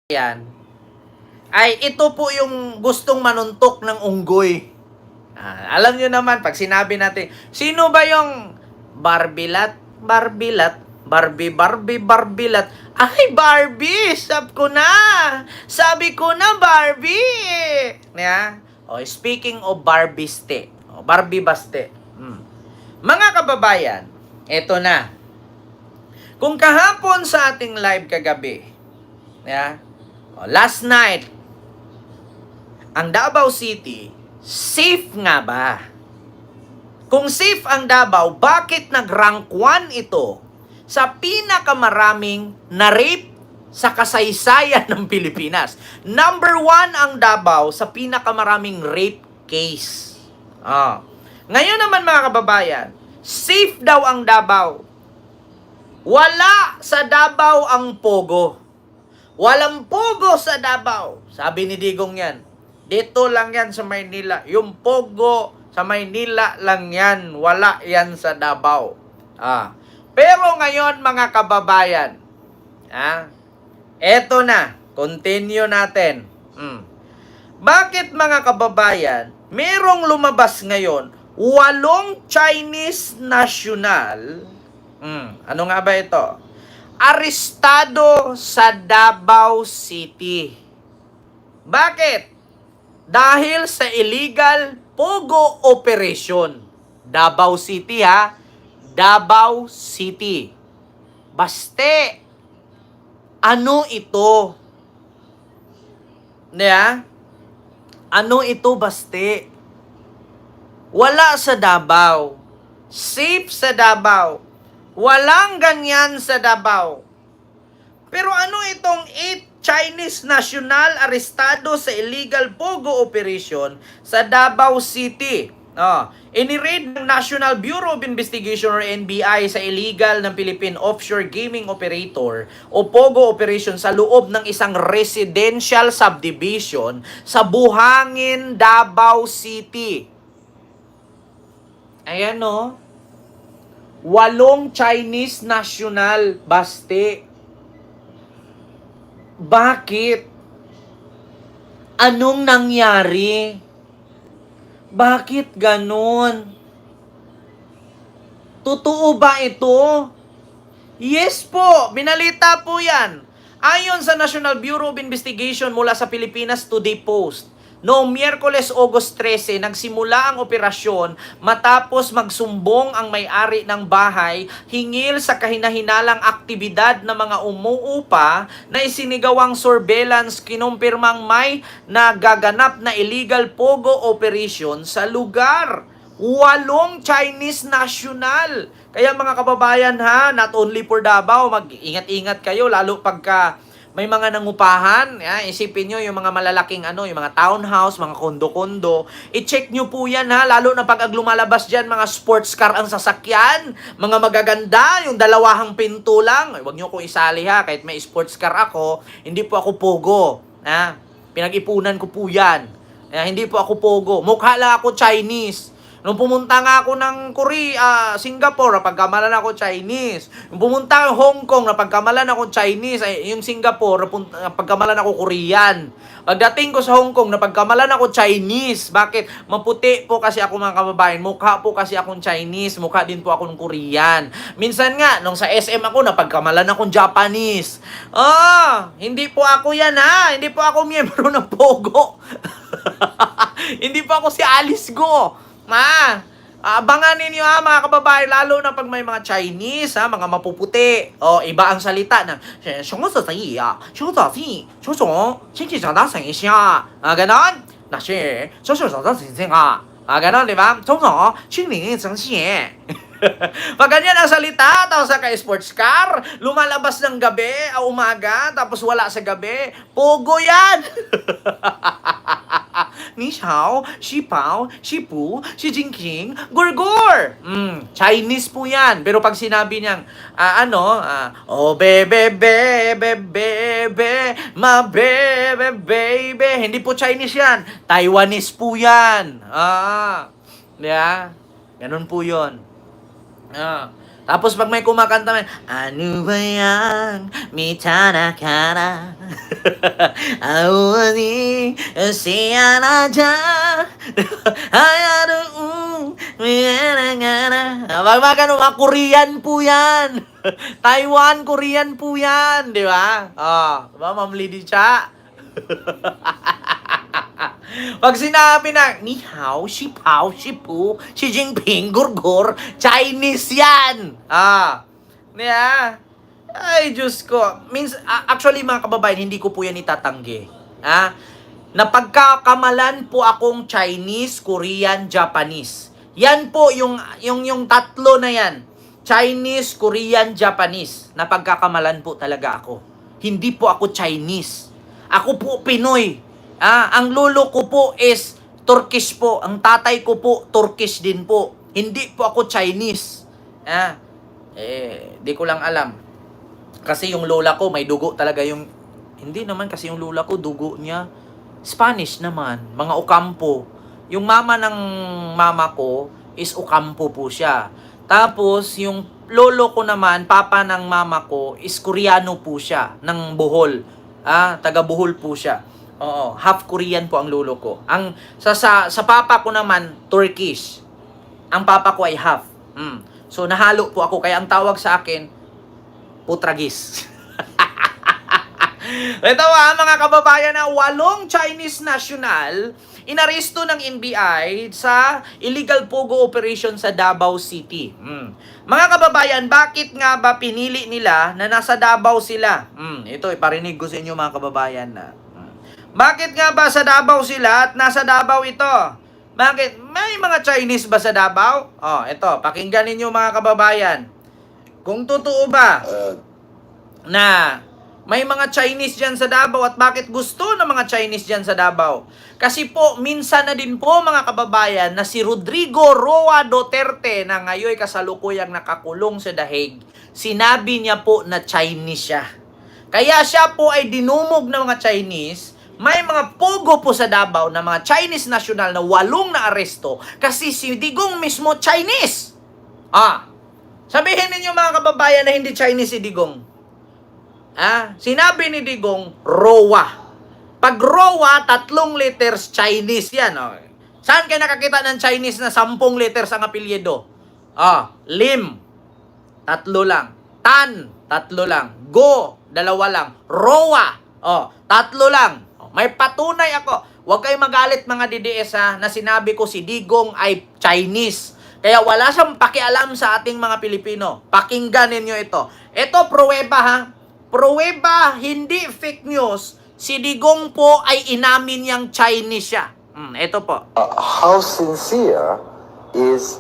Yan, ay ito po yung gustong manuntok ng unggoy. Alam niyo naman, pag sinabi natin, sino ba yung Barbilat, Barbilat, Barbie, Barbie, Barbilat? Ay, Barbie! Sabi ko na, Barbie! Yeah? Oh, speaking of Barbiste, Barbie Baste. Mga kababayan, eto na. Kung kahapon sa ating live kagabi, yeah, last night, ang Davao City, safe nga ba? Kung safe ang Davao, bakit nag-rank 1 ito sa pinakamaraming na-rape sa kasaysayan ng Pilipinas? Number 1 ang Davao sa pinakamaraming rape case. Ngayon naman mga kababayan, safe daw ang Davao. Wala sa Davao ang pogo. Walang pogo sa Davao. Sabi ni Digong yan. Dito lang yan sa Maynila. Yung pogo sa Maynila lang yan. Wala yan sa Davao. Pero ngayon mga kababayan, eto na. Continue natin. Bakit mga kababayan, merong lumabas ngayon, 8 Chinese national. Ano nga ba ito? Arestado sa Davao City. Bakit? Dahil sa illegal pogo operation. Davao City Davao City. Baste. Ano ito? Ano ito, baste? Wala sa Davao. Safe sa Davao. Walang ganyan sa Davao. Pero ano itong 8 Chinese national arestado sa illegal pogo operation sa Davao City? Iniraid ng National Bureau of Investigation or NBI sa illegal ng Philippine Offshore Gaming Operator o pogo operation sa loob ng isang residential subdivision sa Buhangin, Davao City. Ayan 8 Chinese national, baste. Bakit? Anong nangyari? Bakit ganun? Totoo ba ito? Yes po, binalita po yan. Ayon sa National Bureau of Investigation mula sa Pilipinas Today Post, noong Miyerkules, August 13, nagsimula ang operasyon matapos magsumbong ang may-ari ng bahay hingil sa kahinahinalang aktibidad ng mga umuupa na isinigawang surveillance, kinumpirmang may nagaganap na illegal pogo operation sa lugar. 8 Chinese national. Kaya mga kababayan not only for Davao, mag-ingat-ingat kayo lalo pagka may mga nangupahan. Isipin nyo yung mga malalaking yung mga townhouse, mga kondo-kondo. I-check nyo po yan lalo na pag lumalabas dyan, mga sports car ang sasakyan, mga magaganda, yung dalawahang pinto lang. Huwag nyo kong isali kahit may sports car ako, hindi po ako pogo. Pinag-ipunan ko po yan. Hindi po ako pogo. Mukha lang ako Chinese. Nung pumunta nga ako ng Singapore, napagkamalan ako Chinese. Nung pumunta ako Hong Kong, napagkamalan ako Chinese. Yung Singapore, napagkamalan ako Korean. Pagdating ko sa Hong Kong, napagkamalan ako Chinese. Bakit? Maputi po kasi ako mga kababayan. Mukha po kasi akong Chinese. Mukha din po akong Korean. Minsan nga, nung sa SM ako, napagkamalan akong Japanese. Hindi po ako yan Hindi po ako miyembro ng Pogo. Hindi po ako si Alice Go. Abangan ninyo mga kababayan, lalo na pag may mga Chinese mga mapuputi. Iba ang salita ng ganon. Ganon, di ba? Pag ganyan ang salita, tapos naka-sports car, lumalabas ng gabi, umaga, tapos wala sa gabi, pogo yan! Ni Xiao, Xi Pao, Xi Pu, Xi Jinping, Gurgur! Chinese po yan. Pero pag sinabi niyang, ma baby, hindi po Chinese yan. Taiwanese po yan. Ganun po yun. Tapos pag may kumakanta man, ano ba yan? Mitana ka na. Awani, siya na dyan. Hayado, mga Korean po yan. Taiwan, Korean po yan. Di ba? Diba, Ma'am Lady Cha? Pag sinabi na, ni hao, si pao, si pu, si Jinping, gurgur, Chinese yan. Yeah. Ay, Diyos ko. Actually, mga kababayan, hindi ko po yan itatanggi. Napagkakamalan po akong Chinese, Korean, Japanese. Yan po, yung tatlo na yan. Chinese, Korean, Japanese. Napagkakamalan po talaga ako. Hindi po ako Chinese. Ako po Pinoy. Ang lolo ko po is Turkish po. Ang tatay ko po Turkish din po. Hindi po ako Chinese. Di ko lang alam. Kasi yung lola ko may dugo talaga yung... Hindi naman kasi yung lola ko dugo niya Spanish naman. Mga Ocampo. Yung mama ng mama ko is Ocampo po siya. Tapos yung lolo ko naman, papa ng mama ko is Koreano po siya. Ng Bohol. Taga Bohol po siya. Oo, half Korean po ang lolo ko. Sa papa ko naman, Turkish. Ang papa ko ay half. So, nahalo po ako. Kaya ang tawag sa akin, Putragis. Ito mga kababayan na 8 Chinese national inaresto ng NBI sa illegal pogo operation sa Davao City. Mga kababayan, bakit nga ba pinili nila na nasa Davao sila? Ito, iparinig ko sa inyo mga kababayan na. Bakit nga ba sa Davao sila at nasa Davao ito? Bakit? May mga Chinese ba sa Davao? Ito, pakinggan ninyo mga kababayan. Kung totoo ba na may mga Chinese dyan sa Davao at bakit gusto ng mga Chinese dyan sa Davao? Kasi po, minsan na din po mga kababayan na si Rodrigo Roa Duterte na ngayon kasalukuyang nakakulong sa Dahig, sinabi niya po na Chinese siya. Kaya siya po ay dinumog ng mga Chinese. May mga pogo po sa Davao na mga Chinese national na 8 na aresto kasi si Digong mismo Chinese. Sabihin ninyo mga kababayan na hindi Chinese si Digong. Sinabi ni Digong, Roa. Pag Roa, 3 letters Chinese yan. Saan kayo nakakita ng Chinese na 10 letters ang apelyido? Lim, 3 lang. Tan, 3 lang. Go, 2 lang. Roa, 3 lang. May patunay ako. Huwag kayong magalit mga DDS na sinabi ko si Digong ay Chinese. Kaya wala siyang pakialam sa ating mga Pilipino. Pakinggan ninyo ito. Ito, pruweba Pruweba, hindi fake news. Si Digong po ay inamin niyang Chinese siya. Ito po. How sincere is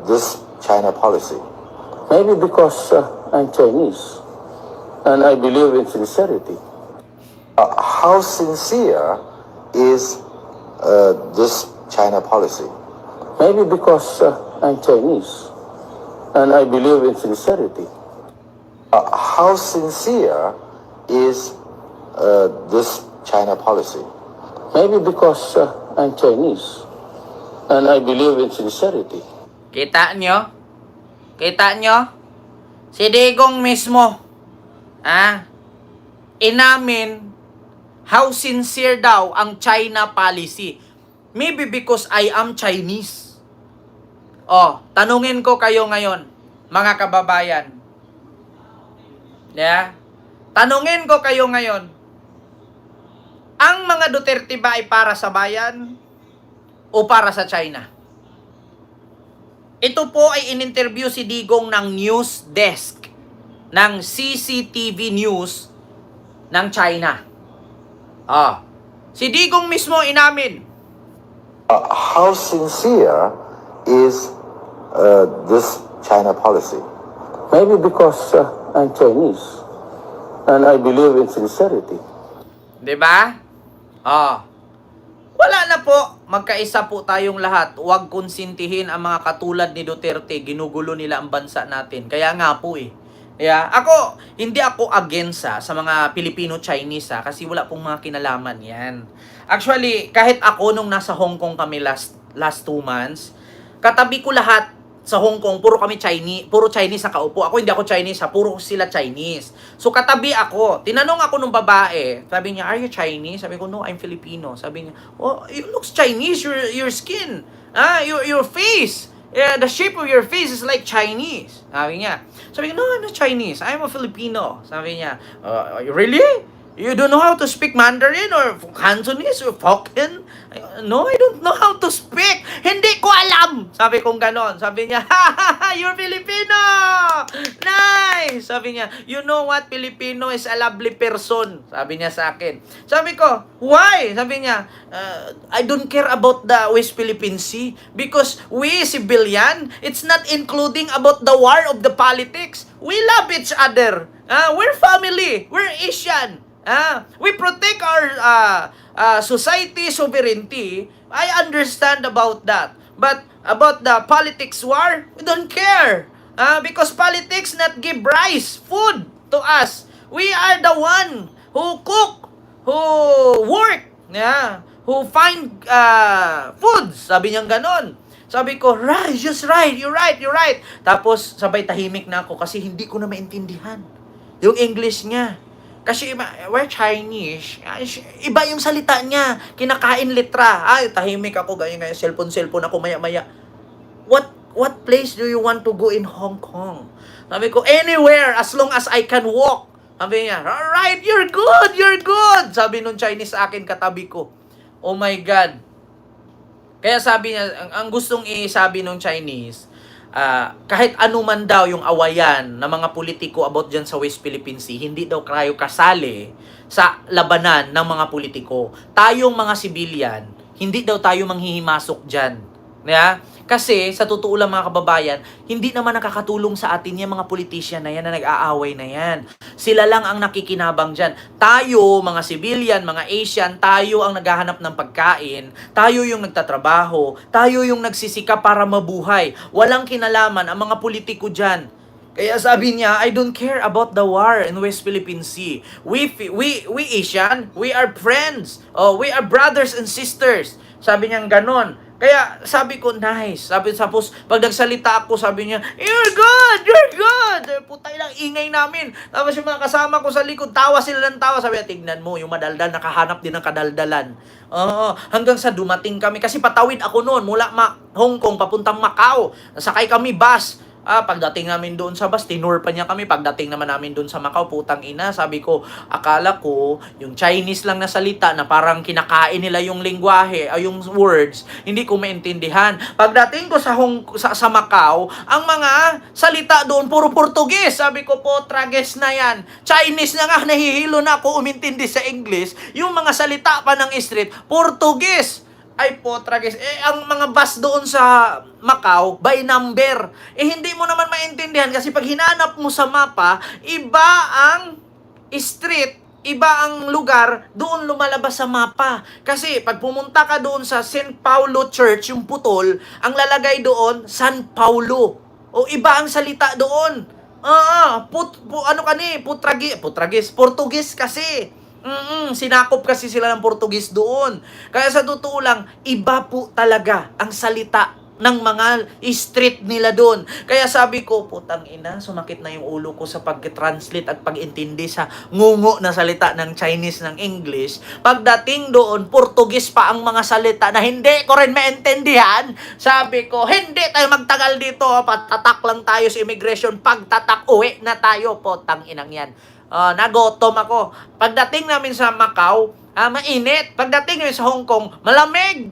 this China policy? Maybe because I'm Chinese and I believe in sincerity. How sincere is this China policy? Maybe because I'm Chinese and I believe in sincerity. How sincere is this China policy? Maybe because I'm Chinese and I believe in sincerity. Kita nyo? Kita nyo? Si Digong mismo, inamin how sincere daw ang China policy. Maybe because I am Chinese. Tanungin ko kayo ngayon, mga kababayan. Tanungin ko kayo ngayon, ang mga Duterte ba ay para sa bayan o para sa China? Ito po ay in-interview si Digong ng news desk ng CCTV News ng China. Si Digong mismo inamin. How sincere is this China policy? Maybe because I'm Chinese and I believe in sincerity. Diba? Wala na po. Magkaisa po tayong lahat. Huwag konsintihin ang mga katulad ni Duterte. Ginugulo nila ang bansa natin. Kaya nga po hindi ako against sa mga Filipino-Chinese kasi wala pong mga kinalaman yan. Actually, kahit ako nung nasa Hong Kong kami last 2 months, katabi ko lahat sa Hong Kong, puro kami Chinese, puro Chinese nakaupo. Ako hindi ako Chinese ha, puro sila Chinese. So katabi ako, tinanong ako nung babae, sabi niya, "Are you Chinese?" Sabi ko, "No, I'm Filipino." Sabi niya, "Oh, you looks Chinese, your skin, your face. Yeah, the shape of your face is like Chinese." Sabi niya. Sabi ko, "No, I'm not Chinese. I'm a Filipino." Sabi niya, "Really? You don't know how to speak Mandarin or Cantonese or Hokkien?" "No, I don't know how to speak. Hindi ko alam." Sabi kong ganon. Sabi niya, "Ha, ha, ha, you're Filipino! Nice!" Sabi niya, "You know what? Filipino is a lovely person." Sabi niya sa akin. Sabi ko, "Why?" Sabi niya, "I don't care about the West Philippine Sea because we civilian, it's not including about the war of the politics. We love each other. We're family. We're Asian. We protect our society sovereignty. I understand about that. But about the politics war, we don't care. Because politics not give rice, food to us. We are the one who cook, who work, who find foods." Sabi niya ganon. Sabi ko, "Right, just right, you're right." Tapos sabay tahimik na ako kasi hindi ko na maintindihan yung English niya. Kasi we're Chinese. Iba yung salita niya. Kinakain litra. Tahimik ako. Ganyan, cellphone ako maya-maya. What place do you want to go in Hong Kong? Sabi ko, "Anywhere as long as I can walk." Sabi niya, "Alright, you're good." Sabi nung Chinese sa akin katabi ko. Oh my God. Kaya sabi niya, ang gustong isabi nung Chinese, kahit ano man daw yung awayan ng mga politiko about dyan sa West Philippine Sea, hindi daw tayo kasali sa labanan ng mga politiko. Tayong mga civilian, hindi daw tayo manghihimasok dyan. Kasi, sa totoo lang mga kababayan, hindi naman nakakatulong sa atin yung mga politician na yan na nag-aaway na yan. Sila lang ang nakikinabang dyan. Tayo, mga civilian, mga Asian, tayo ang naghahanap ng pagkain, tayo yung nagtatrabaho, tayo yung nagsisikap para mabuhay. Walang kinalaman ang mga politiko dyan. Kaya sabi niya, "I don't care about the war in West Philippine Sea. We Asian, we are friends. We are brothers and sisters." Sabi niya ganon. Kaya sabi ko, nice. Tapos pag nagsalita ako, sabi niya, you're good. Putay lang, ingay namin. Tapos yung mga kasama ko sa likod, tawa sila ng tawa. Sabi niya, "Tignan mo, yung madaldal, nakahanap din ng kadaldalan." Hanggang sa dumating kami. Kasi patawid ako noon, mula Hong Kong, papuntang Macau. Nasakay kami bus. Pagdating namin doon sa bus, tinur pa niya kami. Pagdating naman namin doon sa Macau, putang ina, sabi ko, akala ko, yung Chinese lang na salita na parang kinakain nila yung lingwahe, yung words, hindi ko maintindihan. Pagdating ko sa Macau, ang mga salita doon, puro Portuguese. Sabi ko, "Potrages na yan. Chinese na nga, nahihilo na ako umintindi sa English. Yung mga salita pa ng street, Portuguese." Ay po, tragis. Ang mga bus doon sa Macau, by number. Hindi mo naman maintindihan kasi pag hinanap mo sa mapa, iba ang street, iba ang lugar, doon lumalabas sa mapa. Kasi pag pumunta ka doon sa St. Paulo Church, yung putol, ang lalagay doon, San Paulo. O iba ang salita doon. Portugis kasi. Sinakop kasi sila ng Portugis doon. Kaya sa totoo lang, iba po talaga ang salita ng mga street nila doon. Kaya sabi ko, putang ina, sumakit na yung ulo ko sa pag-translate at pag-intindi sa ngungo na salita ng Chinese ng English. Pagdating doon, Portugis pa ang mga salita na hindi ko rin maintindihan. Sabi ko, hindi tayo magtagal dito. Patatak lang tayo sa immigration. Pagtatak, uwi na tayo. Putang inang yan. Nagotom ako. Pagdating namin sa Macau, mainit. Pagdating namin sa Hong Kong, malamig.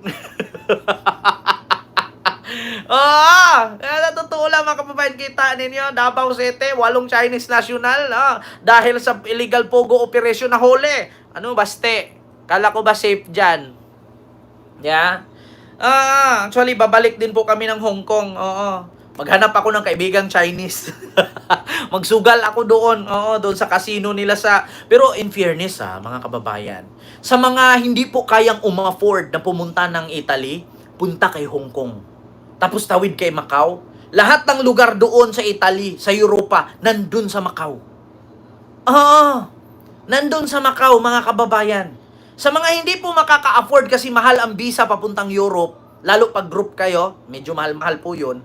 Sa totoo lang mga kababayan, kita ninyo, Davao City, 8 Chinese national, dahil sa illegal pogo operation na huli. Baste? Kala ko ba safe dyan? Actually, babalik din po kami ng Hong Kong. Maghanap ako ng kaibigang Chinese. Magsugal ako doon. Doon sa casino nila Pero in fairness mga kababayan, sa mga hindi po kayang umafford na pumunta ng Italy, punta kay Hong Kong. Tapos tawid kay Macau. Lahat ng lugar doon sa Italy, sa Europa, nandun sa Macau. Nandun sa Macau, mga kababayan. Sa mga hindi po makaka-afford kasi mahal ang visa papuntang Europe, lalo pag group kayo, medyo mahal-mahal po yun,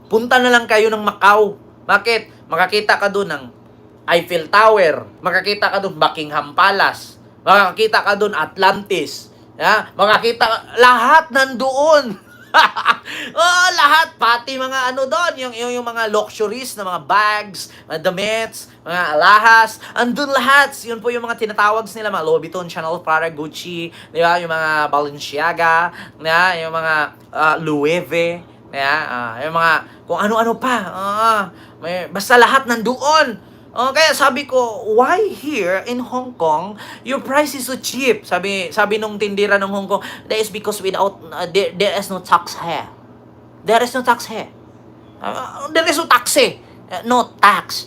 punta na lang kayo ng Macau. Bakit? Makakita ka doon ng Eiffel Tower, makakita ka doon Buckingham Palace, makakita ka doon Atlantis, makakita lahat nandoon. Oh, lahat, pati mga ano doon, yung mga luxuries na mga bags, mga damit, mga alahas, andun lahat. Yun po yung mga tinatawag nila, mga Louis Vuitton, Chanel, Prada, Gucci, di ba? Yung mga Balenciaga, yung mga Louis V, yung mga kung ano-ano pa. Basta lahat nandoon. Kaya sabi ko, why here in Hong Kong, your price is so cheap? Sabi nung tindira ng Hong Kong, that is because without, there is no tax here. There is no tax here. There is no tax eh. No tax.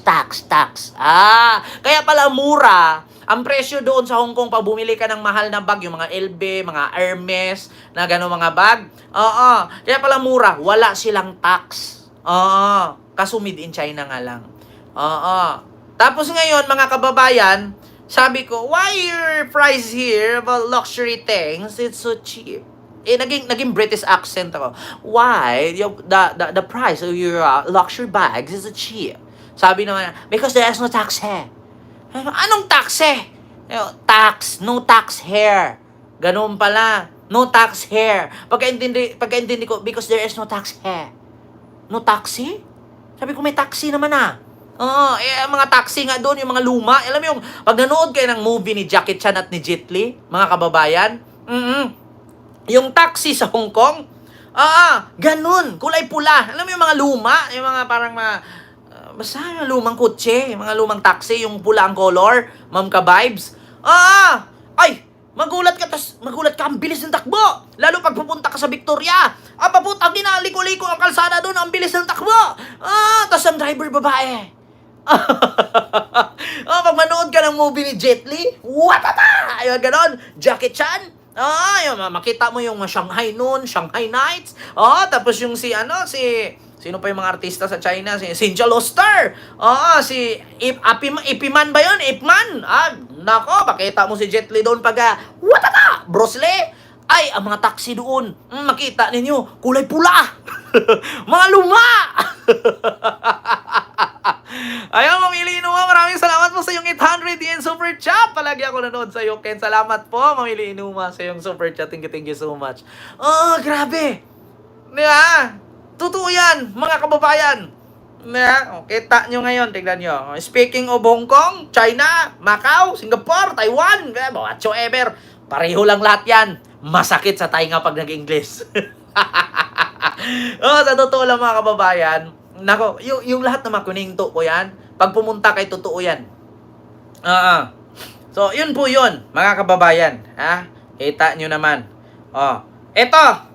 Kaya pala mura ang presyo doon sa Hong Kong pag bumili ka ng mahal na bag, yung mga LV, mga Hermes, na gano'ng mga bag. Kaya pala mura, wala silang tax. Kaso made in China nga lang. Tapos ngayon, mga kababayan, sabi ko, why your price here about luxury things, it's so cheap? Naging British accent ako. Why the price of your luxury bags is so cheap? Sabi naman, because there is no tax here. Anong tax eh? Tax, no tax here. Ganun pala. No tax here. Pagkaintindi ko, because there is no tax here. No taxi? Sabi ko, may taxi naman mga taxi nga doon, yung mga luma. Alam mo yung, pag nanood kayo ng movie ni Jackie Chan at ni Jet Li, mga kababayan, yung taxi sa Hong Kong, ganun, kulay pula. Alam mo yung mga luma, yung mga parang basta yung lumang kotse, yung mga lumang taxi, yung pula ang color, ma'am ka-vibes. Ay, magulat ka, ang bilis ng takbo. Lalo pag pupunta ka sa Victoria. Paputang liko-liko ang kalsada doon, ang bilis ng takbo. Tas ang driver babae. Pag manood ka ng movie ni Jet Li, watata! Yung ganon, Jackie Chan. Makita mo yung Shanghai noon, Shanghai Nights. Tapos yung sino pa yung mga artista sa China? Si Cynthia Luster. Si Ipiman ba yun? Ipman. Nako, makita mo si Jet Li doon pag watata! Bruce Lee. Ay, ang mga taxi doon, makita ninyo, kulay pula. Mga luma. Ayun, Mamili Inuma, maraming salamat po sa iyong 800 yen super chat. Palagi ako nanood sa iyo, Ken. Salamat po, Mamili Inuma, sa iyong super chat. Thank you so much. Grabe. Diba? Totoo yan, mga kababayan. Kita nyo ngayon, tignan nyo. Speaking of Hong Kong, China, Macau, Singapore, Taiwan, whatsoever, pareho lang lahat yan. Masakit sa tainga pag nag-English. Sa totoo lang mga kababayan, nako, yung lahat na makuninto ko yan, pag pumunta kay totoo yan. So, yun po yun, mga kababayan. Kita nyo naman. Eto,